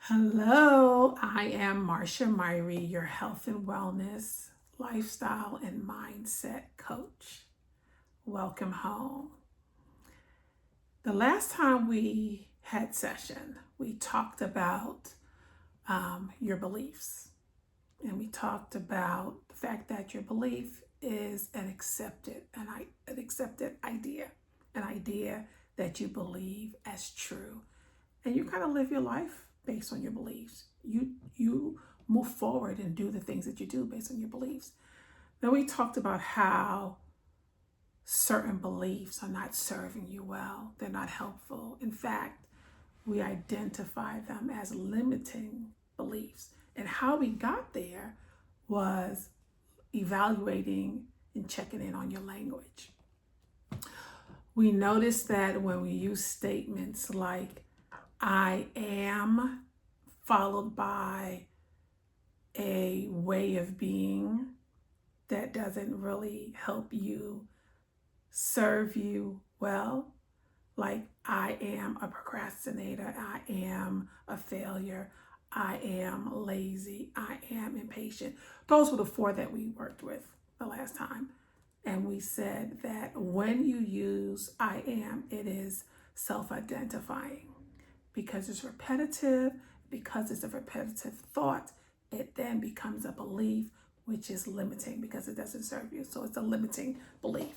Hello, I am Marsha Myrie, your health and wellness, lifestyle, and mindset coach. Welcome home. The last time we had session, we talked about your beliefs, and we talked about the fact that your belief is an accepted idea, an idea that you believe as true, and you kind of live your life based on your beliefs. You move forward and do the things that you do based on your beliefs. Then we talked about how certain beliefs are not serving you well. They're not helpful. In fact, we identify them as limiting beliefs. And how we got there was evaluating and checking in on your language. We noticed that when we use statements like I am, followed by a way of being that doesn't really help you serve you well, like I am a procrastinator, I am a failure, I am lazy, I am impatient. Those were the four that we worked with the last time. And we said that when you use I am, it is self identifying because it's repetitive, because it's a repetitive thought, it then becomes a belief, which is limiting because it doesn't serve you. So it's a limiting belief.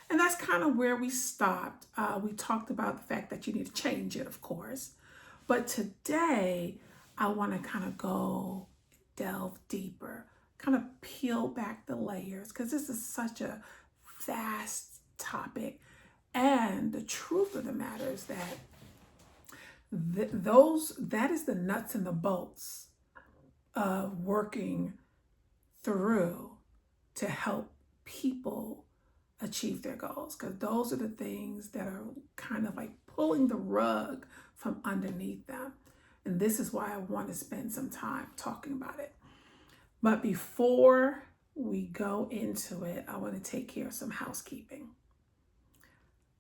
And that's kind of where we stopped. We talked about the fact that you need to change it, of course. But today, I want to kind of delve deeper, kind of peel back the layers, because this is such a vast topic. And the truth of the matter is that that is the nuts and the bolts of working through to help people achieve their goals, because those are the things that are kind of like pulling the rug from underneath them. And this is why I want to spend some time talking about it. But before we go into it, I want to take care of some housekeeping.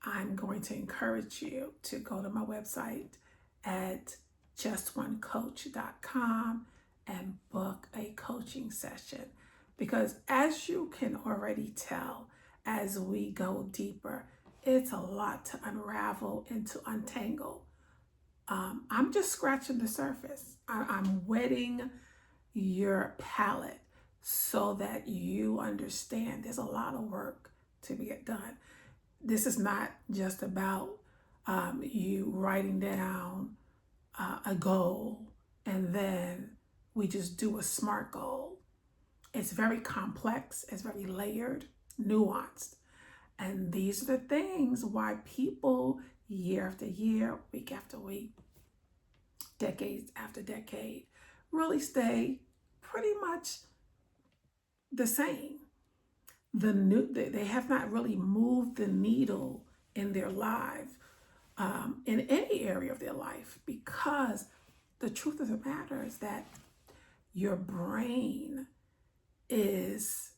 I'm going to encourage you to go to my website at justonecoach.com and book a coaching session. Because as you can already tell, as we go deeper, it's a lot to unravel and to untangle. I'm just scratching the surface. I'm wetting your palate so that you understand there's a lot of work to get done. This is not just about you writing down a goal and then we just do a SMART goal. It's very complex, it's very layered, nuanced. And these are the things why people, year after year, week after week, decades after decade, really stay pretty much the same. They have not really moved the needle in their life, in any area of their life, because the truth of the matter is that your brain is,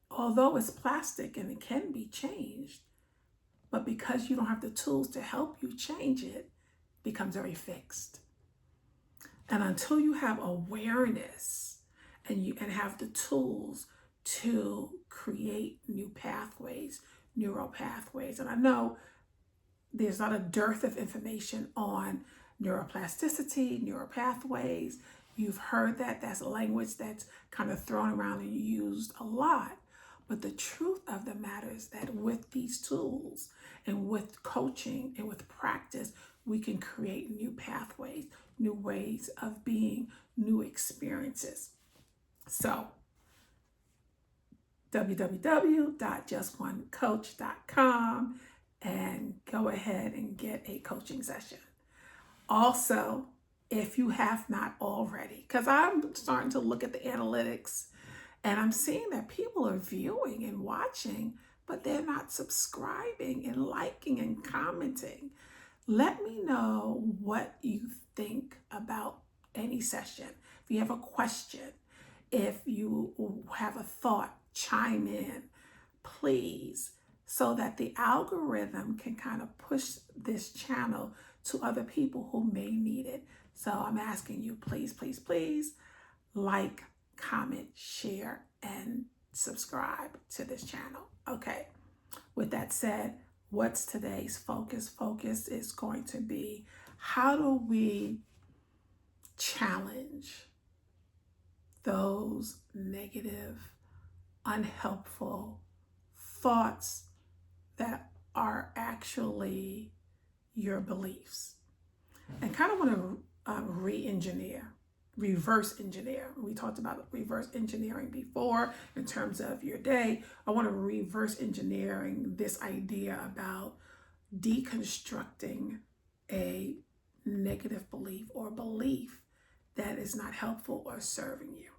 although it's plastic and it can be changed, but because you don't have the tools to help you change it, it becomes very fixed. And until you have awareness and have the tools to create new pathways, neural pathways. And I know there's not a dearth of information on neuroplasticity, neural pathways. You've heard that. That's a language that's kind of thrown around and used a lot. But the truth of the matter is that with these tools and with coaching and with practice, we can create new pathways, new ways of being, new experiences. So, www.justonecoach.com and go ahead and get a coaching session. Also, if you have not already, because I'm starting to look at the analytics and I'm seeing that people are viewing and watching, but they're not subscribing and liking and commenting. Let me know what you think about any session. If you have a question, if you have a thought, chime in, please, so that the algorithm can kind of push this channel to other people who may need it. So I'm asking you, please, please, please like, comment, share, and subscribe to this channel. Okay. With that said, what's today's focus? Focus is going to be, how do we challenge those negative, unhelpful thoughts that are actually your beliefs? And kind of want to reverse engineer. We talked about reverse engineering before in terms of your day. I want to reverse engineering this idea about deconstructing a negative belief or belief that is not helpful or serving you.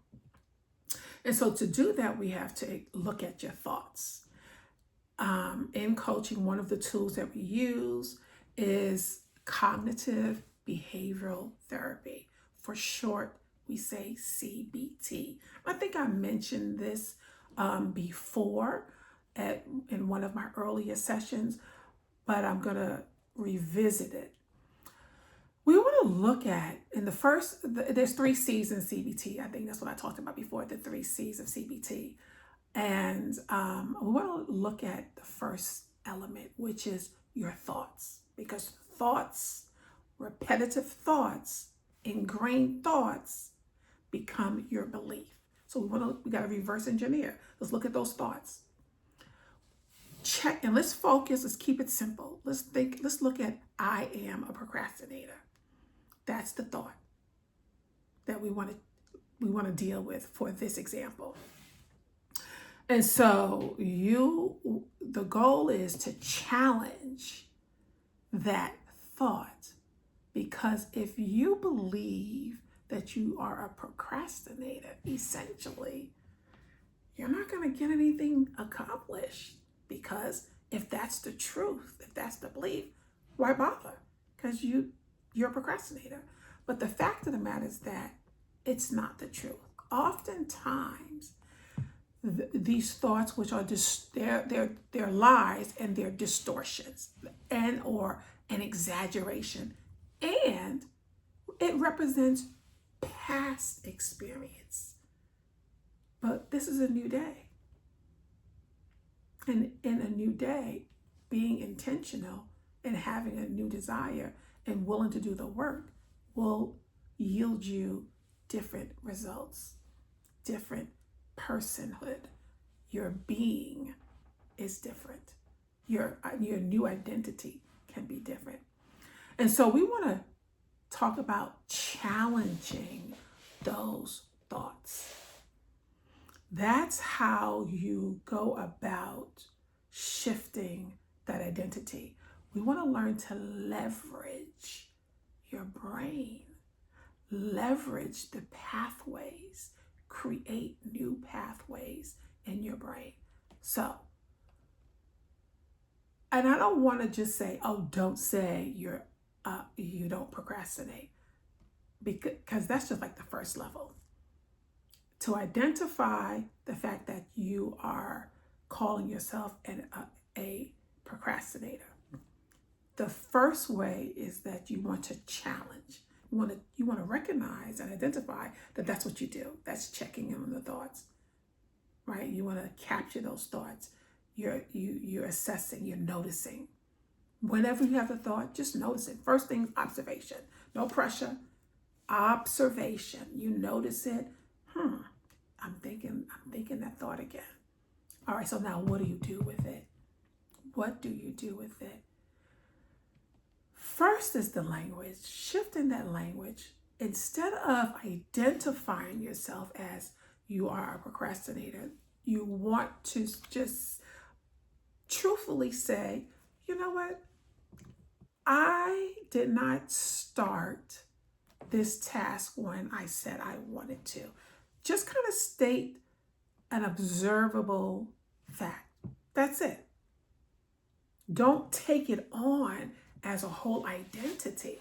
And so to do that, we have to look at your thoughts. In coaching, one of the tools that we use is cognitive behavioral therapy. For short, we say CBT. I think I mentioned this before in one of my earlier sessions, but I'm going to revisit it. We want to look at, there's 3 C's in CBT. I think that's what I talked about before, the 3 C's of CBT. And we want to look at the first element, which is your thoughts, because thoughts, repetitive thoughts, ingrained thoughts become your belief. So we got to reverse engineer. Let's look at those thoughts. Check, and let's focus. Let's keep it simple. Let's look at, I am a procrastinator. That's the thought that we want to deal with for this example. And so the goal is to challenge that thought, because if you believe that you are a procrastinator, essentially, you're not going to get anything accomplished, because if that's the truth, if that's the belief, why bother? Because you're a procrastinator. But the fact of the matter is that it's not the truth. Oftentimes, these thoughts, which are they're lies and they're distortions and or an exaggeration, and it represents past experience. But this is a new day. And in a new day, being intentional and having a new desire and willing to do the work will yield you different results, different personhood. Your being is different. Your new identity can be different. And so we want to talk about challenging those thoughts. That's how you go about shifting that identity. We want to learn to leverage your brain, leverage the pathways, create new pathways in your brain. So, and I don't want to just say, oh, don't say you don't procrastinate, because that's just like the first level. To identify the fact that you are calling yourself a procrastinator, the first way is that you want to challenge. You want to recognize and identify that that's what you do. That's checking in on the thoughts, right? You want to capture those thoughts. You're assessing. You're noticing. Whenever you have a thought, just notice it. First thing, observation. No pressure. Observation. You notice it. I'm thinking that thought again. All right. So now, what do you do with it? What do you do with it? First is the language. Shifting that language. Instead of identifying yourself as you are a procrastinator, you want to just truthfully say, you know what? I did not start this task when I said I wanted to. Just kind of state an observable fact. That's it. Don't take it on as a whole identity,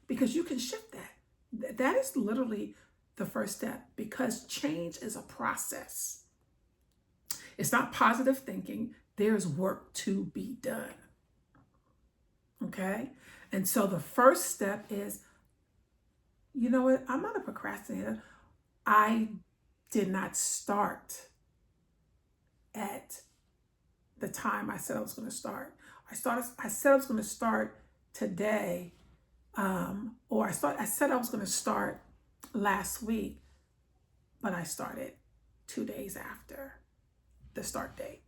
because you can shift that. That is literally the first step, because change is a process. It's not positive thinking. There's work to be done. Okay? And so the first step is, you know what? I'm not a procrastinator. I did not start at the time I said I was going to start. I said I was going to start today, I said I was going to start last week, but I started 2 days after the start date.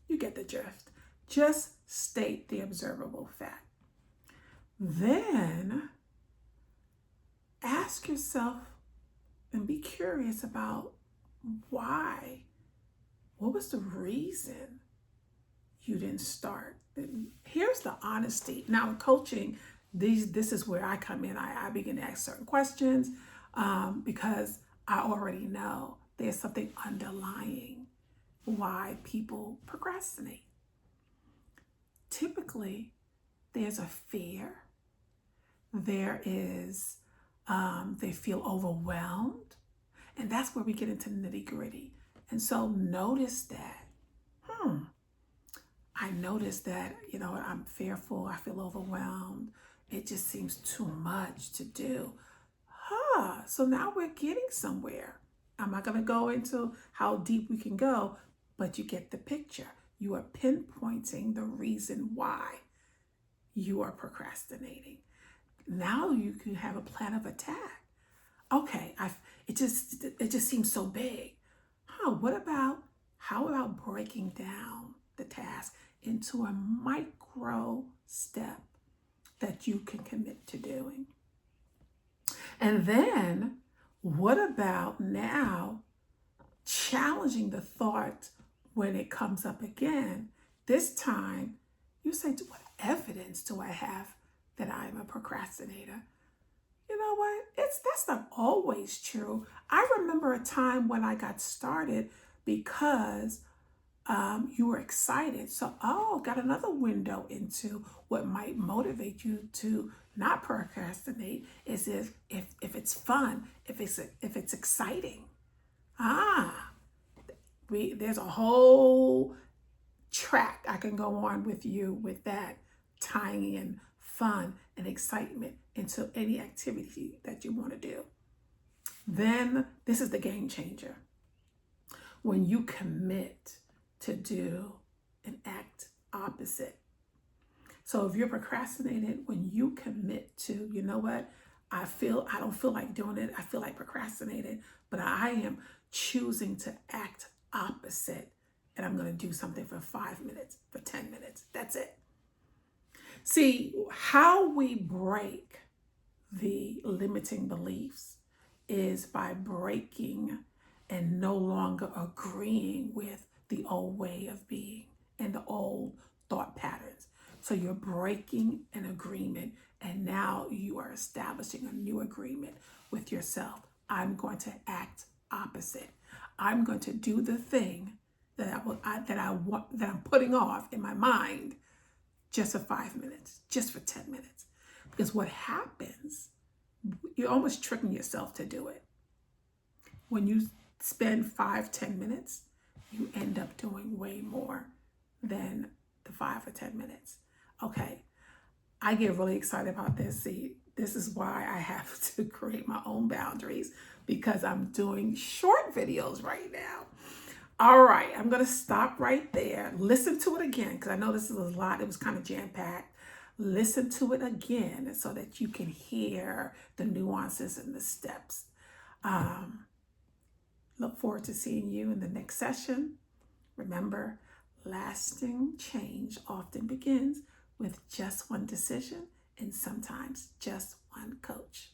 You get the drift. Just state the observable fact. Then ask yourself and be curious about why. What was the reason you didn't start? Here's the honesty. Now in coaching, this is where I come in. I begin to ask certain questions because I already know there's something underlying why people procrastinate. Typically, there's a fear. There is, they feel overwhelmed. And that's where we get into nitty gritty. And so notice that, I noticed that, I'm fearful, I feel overwhelmed. It just seems too much to do. So now we're getting somewhere. I'm not going to go into how deep we can go, but you get the picture. You are pinpointing the reason why you are procrastinating. Now you can have a plan of attack. Okay, it just seems so big. How about breaking down the task into a micro step that you can commit to doing? And then what about now challenging the thought when it comes up again? This time you say, what evidence do I have that I'm a procrastinator? You know what? That's not always true. I remember a time when I got started because you were excited. So, got another window into what might motivate you to not procrastinate is if it's fun, if it's exciting. There's a whole track I can go on with you with that, tying in fun and excitement into any activity that you want to do. Then this is the game changer. When you commit to do and act opposite. So if you're procrastinating, when you commit to, you know what, I don't feel like doing it. I feel like procrastinating, but I am choosing to act opposite. And I'm going to do something for 5 minutes, for 10 minutes. That's it. See, how we break the limiting beliefs is by breaking and no longer agreeing with the old way of being and the old thought patterns. So you're breaking an agreement and now you are establishing a new agreement with yourself. I'm going to act opposite. I'm going to do the thing that I'm putting off in my mind just for 5 minutes, just for 10 minutes. Because what happens, you're almost tricking yourself to do it. When you spend 5-10 minutes, you end up doing way more than the 5 or 10 minutes. Okay, I get really excited about this. See, this is why I have to create my own boundaries because I'm doing short videos right now. All right, I'm going to stop right there. Listen to it again because I know this is a lot. It was kind of jam-packed. Listen to it again so that you can hear the nuances and the steps. Look forward to seeing you in the next session. Remember, lasting change often begins with just one decision and sometimes just one coach.